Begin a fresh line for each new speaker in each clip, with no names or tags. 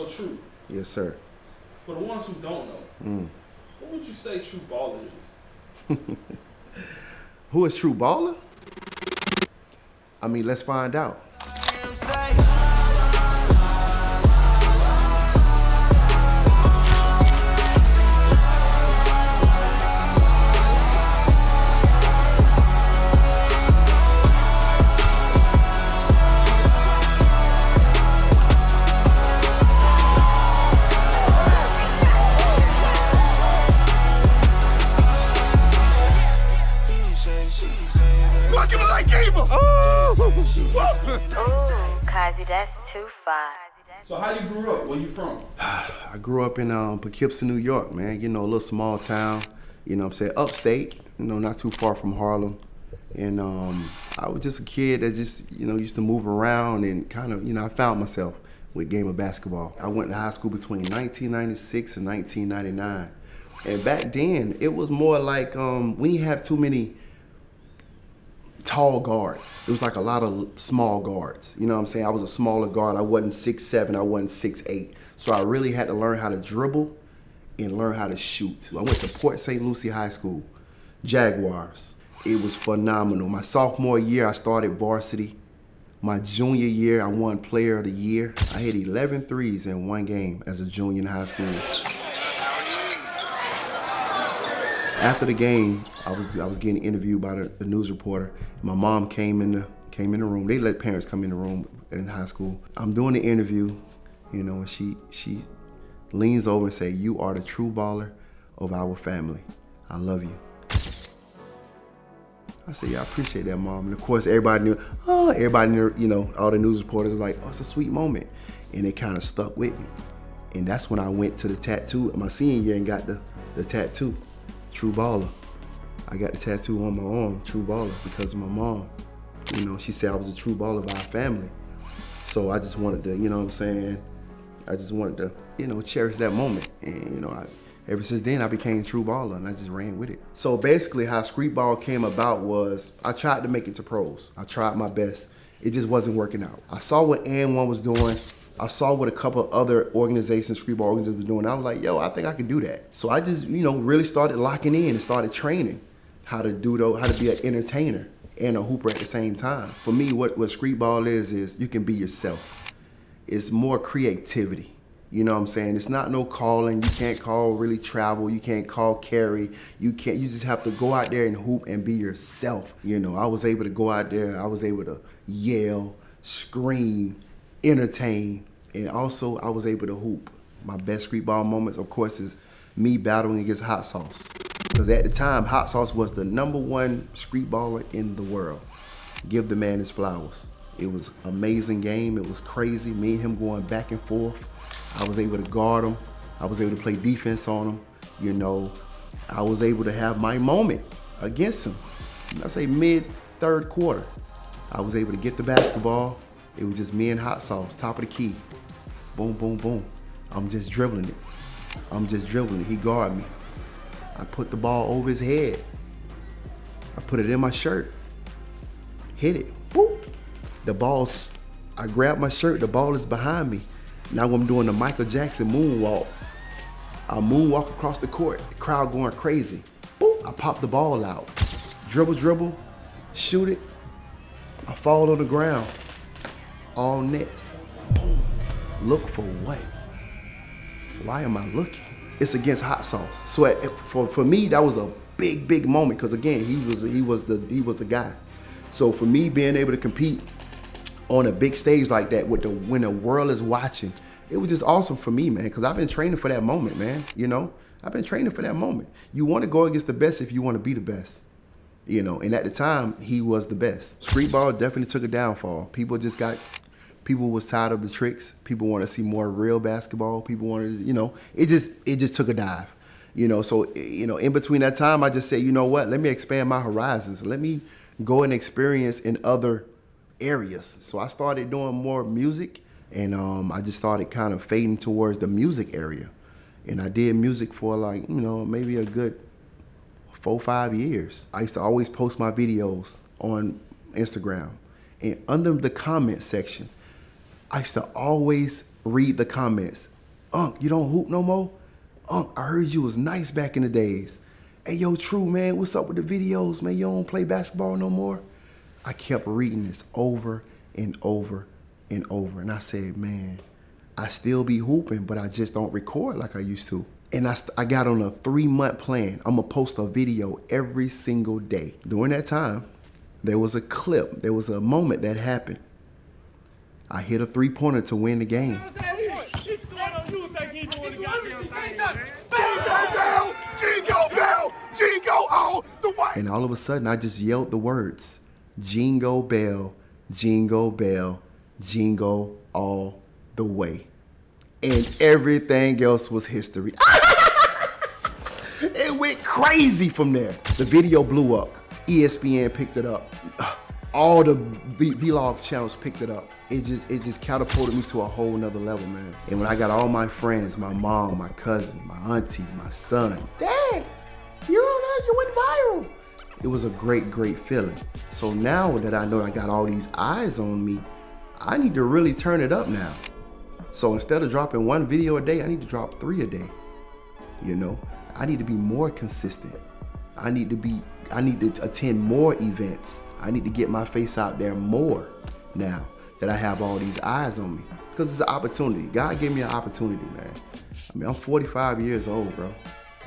Tru.
Yes, sir.
For the ones who don't know, who would you say TruBaller is?
Who is TruBaller? I mean, let's find out.
Kazi, that's too far.
So how you grew up? Where you from?
I grew up in Poughkeepsie, New York, man. You know, a little small town, you know what I'm saying, upstate, you know, not too far from Harlem. And I was just a kid that just, you know, used to move around and kind of, you know, I found myself with game of basketball. I went to high school between 1996 and 1999. And back then, it was more like we didn't have too many tall guards. It was like a lot of small guards. You know what I'm saying? I was a smaller guard. I wasn't 6'7", I wasn't 6'8". So I really had to learn how to dribble and learn how to shoot. I went to Port St. Lucie High School, Jaguars. It was phenomenal. My sophomore year, I started varsity. My junior year, I won Player of the Year. I hit 11 threes in one game as a junior in high school. After the game, I was getting interviewed by the news reporter. My mom came in the room. They let parents come in the room in high school. I'm doing the interview, you know, and she leans over and say, "You are the true baller of our family. I love you." I said, "Yeah, I appreciate that, Mom." And of course, everybody knew, you know, all the news reporters were like, "Oh, it's a sweet moment." And it kind of stuck with me. And that's when I went to the tattoo my senior year and got the tattoo. TruBaller. I got the tattoo on my arm, TruBaller, because of my mom. You know, she said I was a true baller of our family. So I just wanted to, you know what I'm saying? I just wanted to, you know, cherish that moment. And, you know, ever since then, I became TruBaller and I just ran with it. So basically how Streetball came about was I tried to make it to pros. I tried my best. It just wasn't working out. I saw what And1 was doing. I saw what a couple of other organizations, Streetball organizations, was doing. I was like, yo, I think I can do that. So I just, you know, really started locking in and started training how to be an entertainer and a hooper at the same time. For me, what Streetball is you can be yourself. It's more creativity. You know what I'm saying? It's not no calling. You can't call really travel. You can't call carry. You just have to go out there and hoop and be yourself. You know, I was able to go out there. I was able to yell, scream, entertain, and also I was able to hoop. My best Streetball moments, of course, is me battling against Hot Sauce. Because at the time, Hot Sauce was the #1 Streetballer in the world. Give the man his flowers. It was an amazing game. It was crazy. Me and him going back and forth. I was able to guard him. I was able to play defense on him. You know, I was able to have my moment against him. I say mid-third quarter. I was able to get the basketball. It was just me and Hot Sauce, top of the key. Boom, boom, boom. I'm just dribbling it. He guarded me. I put the ball over his head. I put it in my shirt. Hit it. Boop. I grabbed my shirt. The ball is behind me. Now I'm doing the Michael Jackson moonwalk. I moonwalk across the court. The crowd going crazy. Boop. I pop the ball out. Dribble, shoot it. I fall on the ground. All nets. Boom. Look for what? Why am I looking? It's against Hot Sauce. So for me, that was a big moment because again, he was the guy. So for me being able to compete on a big stage like that when the world is watching, it was just awesome for me, man, because I've been training for that moment, man. You know, I've been training for that moment. You want to go against the best if you want to be the best. You know, and at the time, he was the best. Streetball definitely took a downfall. People was tired of the tricks. People want to see more real basketball. People wanted, you know, it just took a dive. You know, so, you know, in between that time, I just said, you know what, let me expand my horizons. Let me go and experience in other areas. So I started doing more music, and I just started kind of fading towards the music area. And I did music for like, you know, maybe a good 4 or 5 years. I used to always post my videos on Instagram. And under the comment section, I used to always read the comments. Unc, you don't hoop no more? Unc, I heard you was nice back in the days. Hey, yo, Tru, man, what's up with the videos, man? You don't play basketball no more? I kept reading this over and over and over. And I said, man, I still be hooping, but I just don't record like I used to. And I got on a 3-month plan. I'm gonna post a video every single day. During that time, there was a clip, there was a moment that happened. I hit a 3-pointer to win the game. And all of a sudden, I just yelled the words, Jingle bell, jingle bell, jingle all the way. And everything else was history. It went crazy from there. The video blew up. ESPN picked it up. All the vlog channels picked it up. It just catapulted me to a whole nother level, man. And when I got all my friends, my mom, my cousin, my auntie, my son, Dad, you went viral. It was a great, great feeling. So now that I know I got all these eyes on me, I need to really turn it up now. So instead of dropping 1 video a day, I need to drop 3 a day. You know, I need to be more consistent. I need to attend more events. I need to get my face out there more now that I have all these eyes on me. Because it's an opportunity. God gave me an opportunity, man. I mean, I'm 45 years old, bro.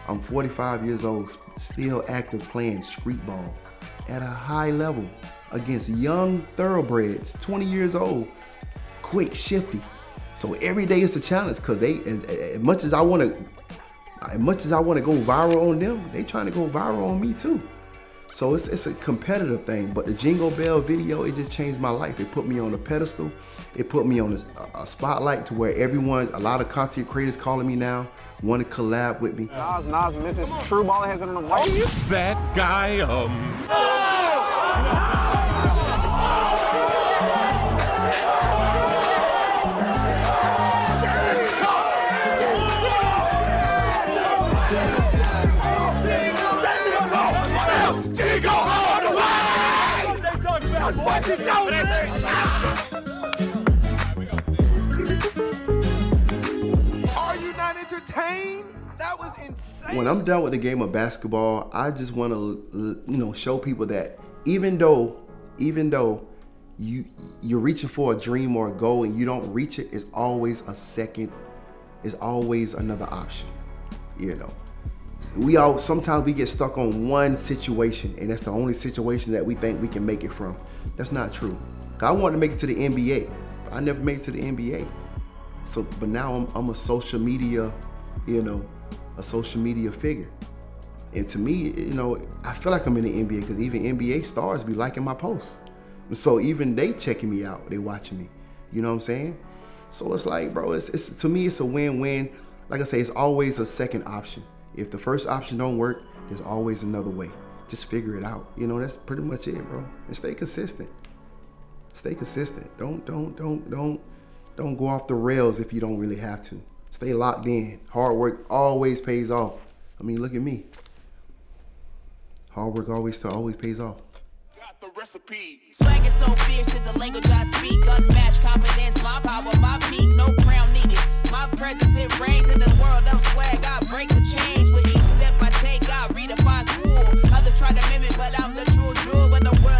I'm 45 years old, still active playing streetball at a high level against young thoroughbreds, 20 years old, quick, shifty. So every day it's a challenge because as much as I want to go viral on them, they trying to go viral on me too. So it's a competitive thing, but the Jingle Bell video, it just changed my life. It put me on a pedestal. It put me on a spotlight to where a lot of content creators calling me now, want to collab with me.
Nas, Mrs. TruBaller has it on the white.
That guy,
Jingle all the way! They talk about what you know. Are you not entertained? That was insane.
When I'm done with the game of basketball, I just want to, show people that even though you're reaching for a dream or a goal and you don't reach it, it's always another option. Sometimes we get stuck on one situation and that's the only situation that we think we can make it from. That's not true. I wanted to make it to the NBA. I never made it to the NBA. But now I'm a social media, a social media figure. And to me, I feel like I'm in the NBA because even NBA stars be liking my posts. So even they checking me out, they watching me. You know what I'm saying? So it's like, bro, it's to me, it's a win-win. Like I say, it's always a second option. If the first option don't work, there's always another way. Just figure it out. That's pretty much it, bro. And stay consistent. Stay consistent. Don't go off the rails if you don't really have to. Stay locked in. Hard work always pays off. I mean, look at me. Hard work always pays off.
Got the recipe.
Swag is so fierce, is a language I speak. Unmatched confidence, my power, my peak. No crown needed. My presence, it reigns in the world of swag. I break the chains with each step I take. I redefine cool. Others try to mimic, but I'm the true jewel. When the world